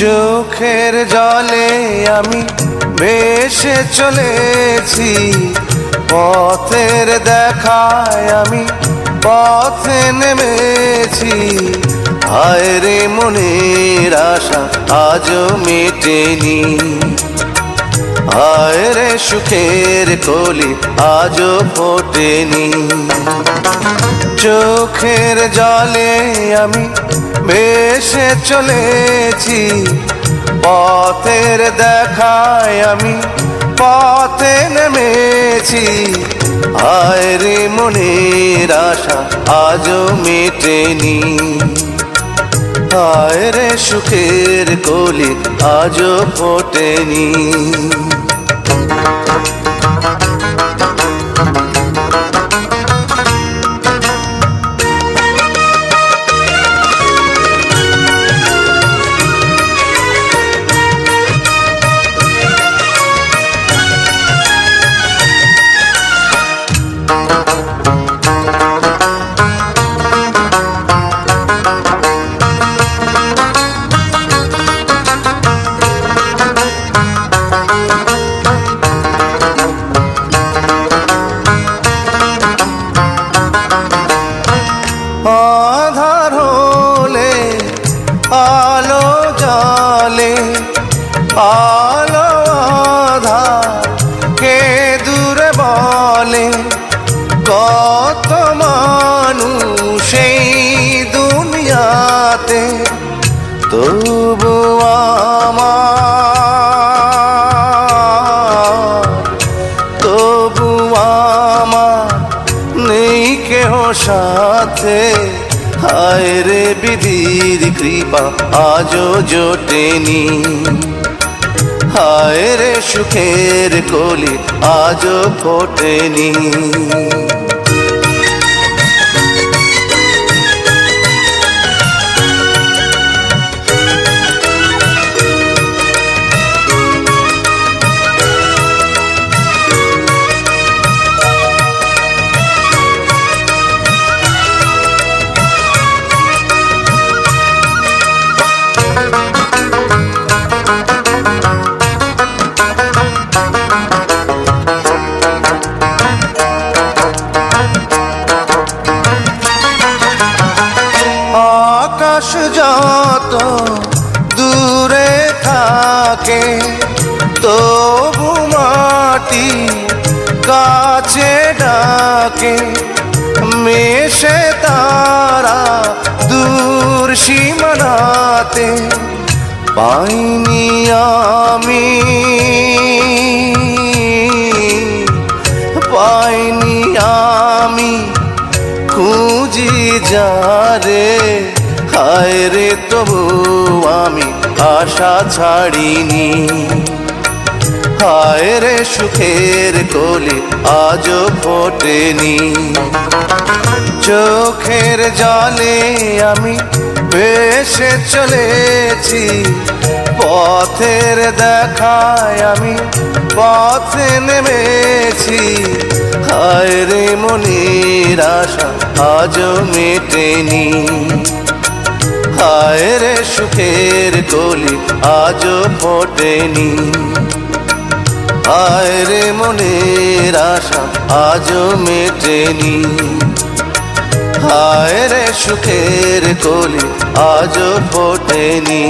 চোখের জলে আমি ভেসে চলেছি, পথের দেখায় আমি পথে নেমেছি। হায় রে মনের আশা আজও মেটেনি, হায় রে সুখের কলি আজও ফোটেনি। চোখের জলে আমি ভেসে চলেছি, পথের দেখায় আমি পথে নেমেছি। হায় রে মনের আশা আজও মেটেনি, হায় রে সুখের কলি আজও ফোটেনি। আধার হলে আলো জ্বলে, আলো আধার কে দূরে বলে। কত মানুষ এই দুনিয়াতে, তবু আমার নেই কেহ সাথে। হায় রে বিধির কৃপা আজও জোটেনি, হায় রে সুখের কলি আজও ফোটেনি। আকাশ যত দূরে থাকে, তবু মাটি কাছে ডাকে। মেশে তারা দূর সীমানাতে, পাইনি আমি খুঁজি যারে। হায় রে তবু আমি আশা ছাড়িনি, হায় রে সুখের কলি আজও ফোটেনি। চোখের জলে আমি ভেসে চলেছি, পথের দেখায় আমি পথে নেমেছি। হায় রে মনের আশা আজও মেটেনি, হায় রে সুখের কলি আজও ফোটেনি। হায় রে মনের আশা আজও মেটেনি, হায় রে সুখের কলি আজও ফোটেনি।